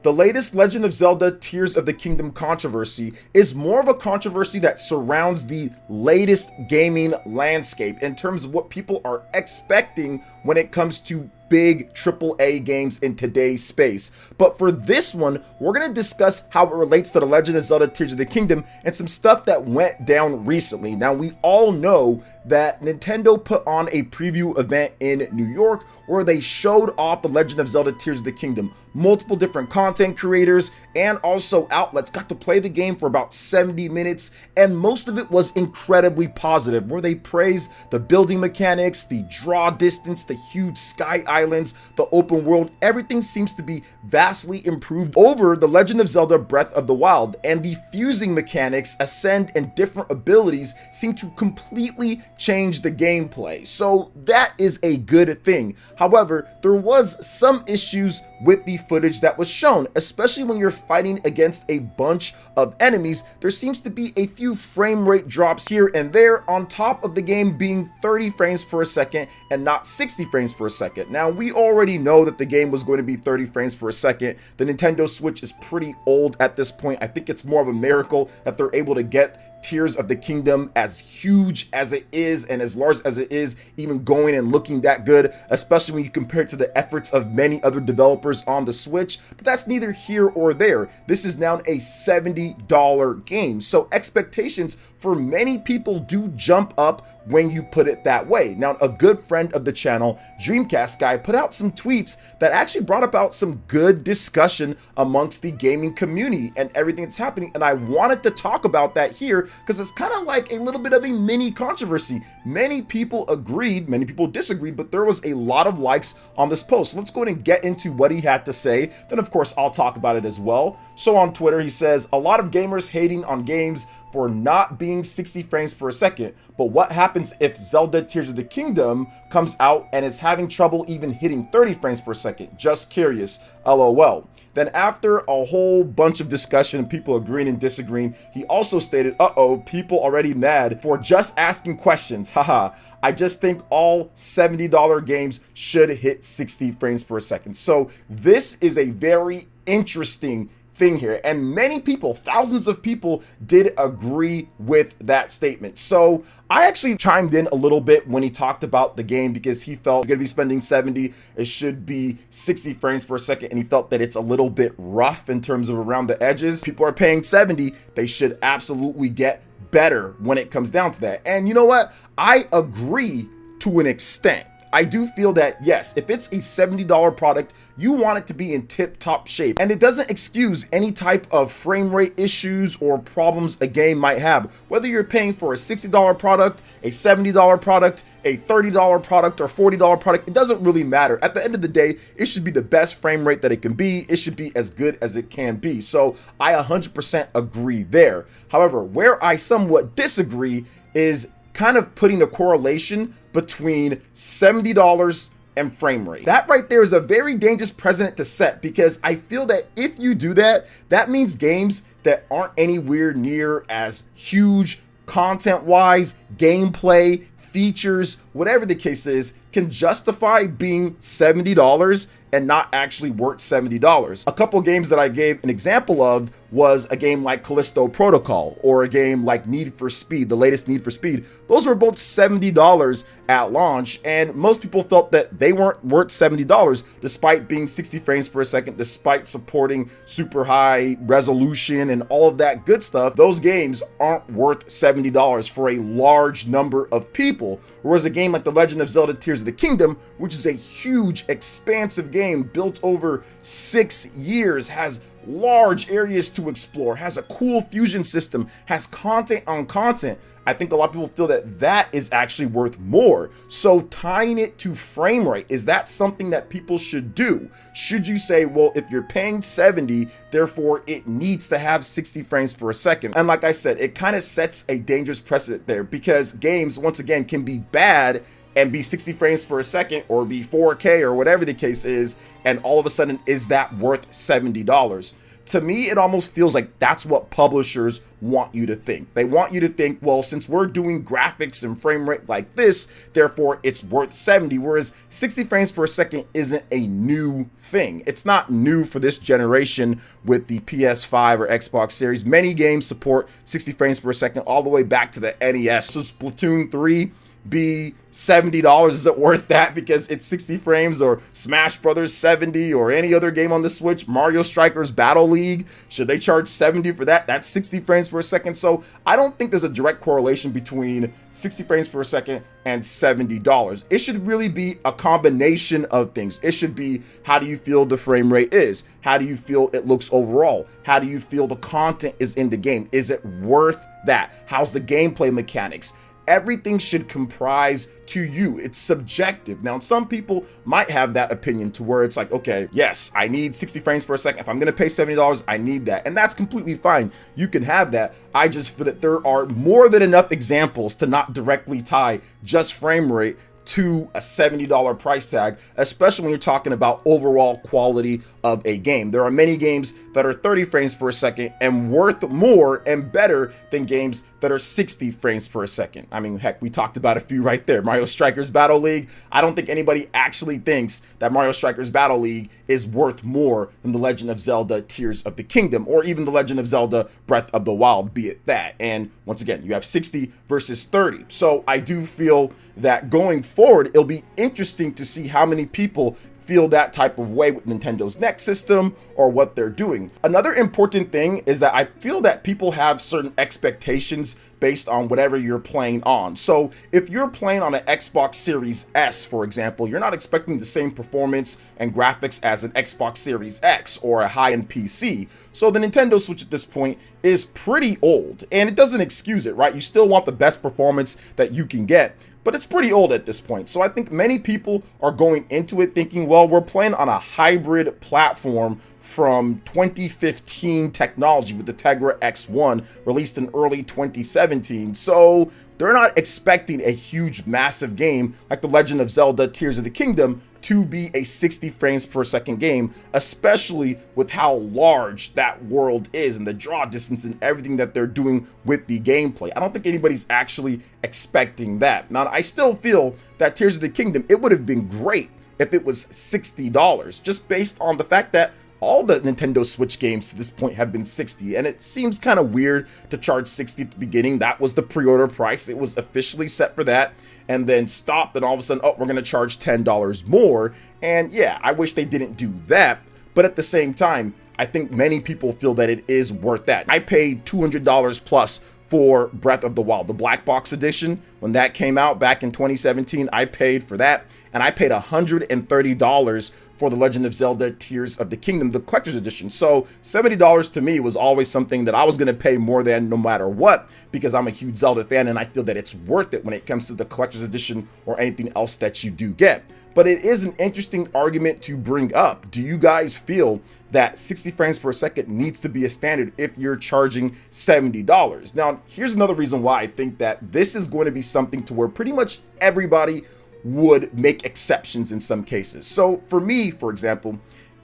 The latest Legend of Zelda Tears of the Kingdom controversy is more of a controversy that surrounds the latest gaming landscape in terms of what people are expecting when it comes to big AAA games in today's space. But for this one, we're going to discuss how it relates to the Legend of Zelda Tears of the Kingdom and some stuff that went down recently. Now, we all know that Nintendo put on a preview event in New York where they showed off the Legend of Zelda Tears of the Kingdom. Multiple different content creators and also outlets got to play the game for about 70 minutes, and most of it was incredibly positive, where they praised the building mechanics, the draw distance, the huge sky islands, the open world. Everything seems to be vastly improved over the Legend of Zelda Breath of the Wild, and the fusing mechanics, ascend, and different abilities seem to completely change the gameplay. So that is a good thing. However, there was some issues with the footage that was shown, especially when you're fighting against a bunch of enemies. There seems to be a few frame rate drops here and there, on top of the game being 30 frames per second and not 60 frames per second. Now, we already know that the game was going to be 30 frames per second. The Nintendo Switch is pretty old at this point. I think it's more of a miracle that they're able to get Tears of the Kingdom as huge as it is and as large as it is, even going and looking that good, especially when you compare it to the efforts of many other developers on the Switch. But that's neither here or there. This is now a $70 game, so expectations for many people do jump up when you put it that way. Now, a good friend of the channel, Dreamcast Guy, put out some tweets that actually brought about some good discussion amongst the gaming community and everything that's happening, and I wanted to talk about that here because it's kind of like a little bit of a mini controversy. Many people agreed, many people disagreed, but there was a lot of likes on this post. So let's go ahead and get into what he had to say. Then, of course, I'll talk about it as well. So on Twitter, he says, a lot of gamers hating on games for not being 60 frames per second, but what happens if Zelda Tears of the Kingdom comes out and is having trouble even hitting 30 frames per second? Just curious, LOL. Then after a whole bunch of discussion, people agreeing and disagreeing, he also stated, uh-oh, people already mad for just asking questions, haha. I just think all $70 games should hit 60 frames per second. So this is a very interesting thing here, and many people, thousands of people, did agree with that statement. So I actually chimed in a little bit when he talked about the game, because he felt you're gonna be spending 70, it should be 60 frames per second, and he felt that it's a little bit rough in terms of around the edges. People are paying 70, they should absolutely get better when it comes down to that. And you know what? I agree to an extent. I do feel that, yes, if it's a $70 product, you want it to be in tip-top shape. And it doesn't excuse any type of frame rate issues or problems a game might have. Whether you're paying for a $60 product, a $70 product, a $30 product, or $40 product, it doesn't really matter. At the end of the day, it should be the best frame rate that it can be. It should be as good as it can be. So I 100% agree there. However, where I somewhat disagree is kind of putting a correlation between $70 and frame rate. That right there is a very dangerous precedent to set, because I feel that if you do that, that means games that aren't anywhere near as huge content-wise, gameplay, features, whatever the case is, can justify being $70 and not actually worth $70. A couple games that I gave an example of was a game like Callisto Protocol, or a game like Need for Speed, the latest Need for Speed. Those were both $70 at launch, and most people felt that they weren't worth $70 despite being 60 frames per second, despite supporting super high resolution and all of that good stuff. Those games aren't worth $70 for a large number of people. Whereas a game like The Legend of Zelda Tears of the Kingdom, which is a huge, expansive game built over 6 years, has large areas to explore, has a cool fusion system, has content on content, I think a lot of people feel that that is actually worth more. So tying it to frame rate, is that something that people should do? Should you say, well, if you're paying 70, therefore it needs to have 60 frames per second? And like I said, it kind of sets a dangerous precedent there, because games, once again, can be bad and be 60 frames per second, or be 4K, or whatever the case is, and all of a sudden, is that worth $70? to me, it almost feels like that's what publishers want you to think. They want you to think, well, since we're doing graphics and frame rate like this, therefore it's worth 70, whereas 60 frames per second isn't a new thing. It's not new for this generation with the PS5 or Xbox Series. Many games support 60 frames per second all the way back to the NES. So Splatoon 3 be $70? Is it worth that because it's 60 frames? Or Smash Brothers 70, or any other game on the Switch, Mario Strikers Battle League, should they charge 70 for that? That's 60 frames per second. So I don't think there's a direct correlation between 60 frames per second and $70. It should really be a combination of things. It should be, how do you feel the frame rate is? How do you feel it looks overall? How do you feel the content is in the game? Is it worth that? How's the gameplay mechanics? Everything should comprise to you. It's subjective. Now, some people might have that opinion to where it's like, okay, yes, I need 60 frames per second. If I'm going to pay $70, I need that. And that's completely fine. You can have that. I just feel that there are more than enough examples to not directly tie just frame rate to a $70 price tag, especially when you're talking about overall quality of a game. There are many games that are 30 frames per second and worth more and better than games that are 60 frames per second. I mean, heck, we talked about a few right there. Mario Strikers Battle League. I don't think anybody actually thinks that Mario Strikers Battle League is worth more than The Legend of Zelda Tears of the Kingdom, or even The Legend of Zelda Breath of the Wild, be it that. And once again, you have 60 versus 30. So I do feel that going forward, it'll be interesting to see how many people feel that type of way with Nintendo's next system or what they're doing. Another important thing is that I feel that people have certain expectations based on whatever you're playing on. So if you're playing on an Xbox Series S, for example, you're not expecting the same performance and graphics as an Xbox Series X or a high-end PC. So the Nintendo Switch at this point is pretty old, and it doesn't excuse it, right? You still want the best performance that you can get, but it's pretty old at this point. So I think many people are going into it thinking, well, we're playing on a hybrid platform from 2015 technology with the Tegra X1 released in early 2017. So they're not expecting a huge, massive game like The Legend of Zelda Tears of the Kingdom to be a 60 frames per second game, especially with how large that world is and the draw distance and everything that they're doing with the gameplay. I don't think anybody's actually expecting that. Now, I still feel that Tears of the Kingdom, it would have been great if it was $60, just based on the fact that all the Nintendo Switch games to this point have been 60, and it seems kind of weird to charge 60 at the beginning. That was the pre-order price. It was officially set for that, and then stopped, and all of a sudden, oh, we're going to charge $10 more. And yeah, I wish they didn't do that, but at the same time, I think many people feel that it is worth that. I paid $200 plus for Breath of the Wild, the Black Box Edition. When that came out back in 2017, I paid for that, and I paid $130 for The Legend of Zelda Tears of the Kingdom, the Collector's Edition. So $70 to me was always something that I was going to pay more than no matter what, because I'm a huge Zelda fan, and I feel that it's worth it when it comes to the Collector's Edition or anything else that you do get. But it is an interesting argument to bring up. Do you guys feel that 60 frames per second needs to be a standard if you're charging $70? Now, here's another reason why I think that this is going to be something to where pretty much everybody would make exceptions in some cases. So for me, for example,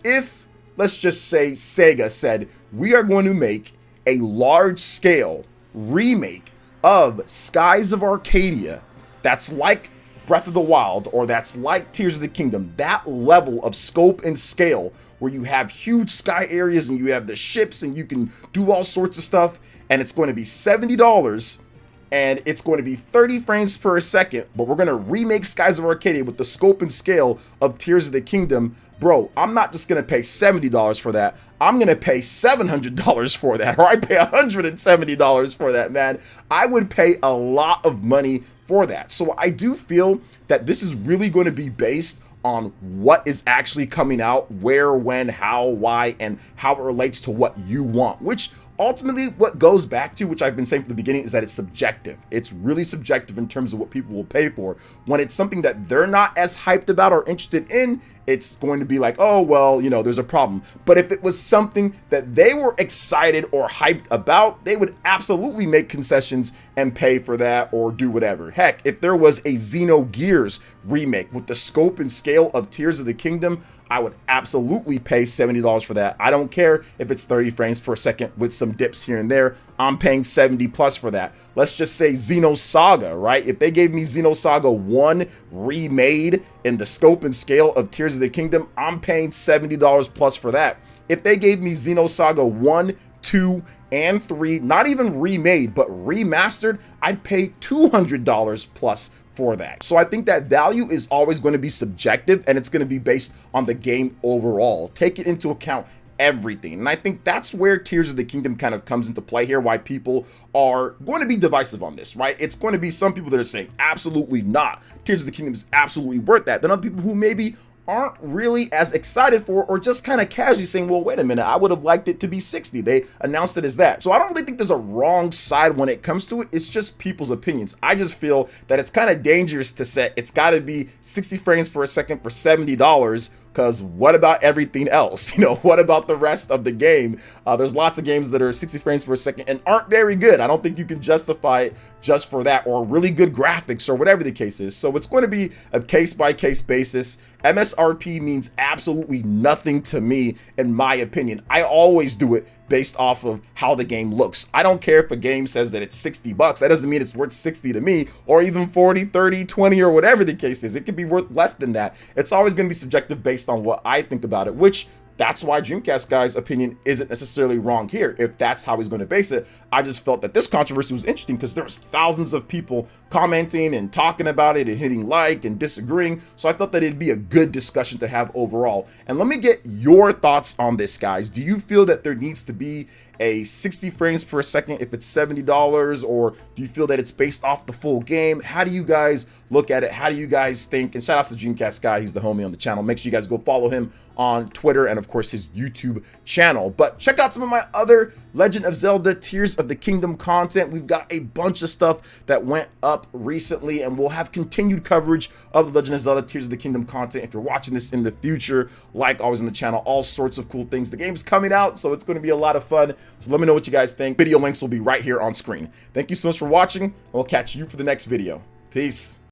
if, let's just say, Sega said, we are going to make a large scale remake of Skies of Arcadia that's like Breath of the Wild, or that's like Tears of the Kingdom, that level of scope and scale where you have huge sky areas and you have the ships and you can do all sorts of stuff, and it's going to be $70 and it's going to be 30 frames per second, but we're going to remake Skies of Arcadia with the scope and scale of Tears of the Kingdom. Bro, I'm not just going to pay $70 for that. I'm going to pay $700 for that, or I pay $170 for that, man. I would pay a lot of money for that. So I do feel that this is really going to be based on what is actually coming out, where, when, how, why, and how it relates to what you want, which ultimately what goes back to, which I've been saying from the beginning, is that it's subjective. It's really subjective in terms of what people will pay for. When it's something that they're not as hyped about or interested in, it's going to be like, oh, well, you know, there's a problem. But if it was something that they were excited or hyped about, they would absolutely make concessions and pay for that or do whatever. Heck, if there was a Xenogears remake with the scope and scale of Tears of the Kingdom, I would absolutely pay $70 for that. I don't care if it's 30 frames per second with some dips here and there. I'm paying 70 plus for that. Let's just say Xenosaga, right? If they gave me Xenosaga 1 remade in the scope and scale of Tears of the Kingdom, I'm paying $70 plus for that. If they gave me Xenosaga 1, 2, and 3, not even remade, but remastered, I'd pay $200 plus for that. So I think that value is always going to be subjective, and it's going to be based on the game overall. Take it into account everything. And I think that's where Tears of the Kingdom kind of comes into play here, why people are going to be divisive on this, right? It's going to be some people that are saying absolutely not. Tears of the Kingdom is absolutely worth that. Then other people who maybe aren't really as excited for, or just kind of casually saying, well, wait a minute, I would have liked it to be 60. They announced it as that. So I don't really think there's a wrong side when it comes to it. It's just people's opinions. I just feel that it's kind of dangerous to set it's got to be 60 frames per second for $70, because what about everything else? You know, what about the rest of the game? There's lots of games that are 60 frames per second and aren't very good. I don't think you can justify it just for that, or really good graphics, or whatever the case is. So it's going to be a case-by-case basis. MSRP means absolutely nothing to me, in my opinion. I always do it based off of how the game looks. I don't care if a game says that it's 60 bucks. That doesn't mean it's worth 60 to me, or even 40, 30, 20, or whatever the case is. It could be worth less than that. It's always going to be subjective based on what I think about it, which that's why Dreamcast guy's opinion isn't necessarily wrong here, if that's how he's going to base it. I just felt that this controversy was interesting because there was thousands of people commenting and talking about it and hitting like and disagreeing. So I thought that it'd be a good discussion to have overall. And let me get your thoughts on this, guys. Do you feel that there needs to be a 60 frames per second if it's $70, or do you feel that it's based off the full game? How do you guys look at it? How do you guys think? And shout out to Dreamcast guy, he's the homie on the channel. Make sure you guys go follow him on Twitter and of course his YouTube channel. But check out some of my other Legend of Zelda Tears of the Kingdom content. We've got a bunch of stuff that went up recently, and we'll have continued coverage of the Legend of Zelda Tears of the Kingdom content if you're watching this in the future. Like always on the channel, all sorts of cool things. The game's coming out, so it's going to be a lot of fun. So let me know what you guys think. Video links will be right here on screen. Thank you so much for watching. We'll catch you for the next video. Peace.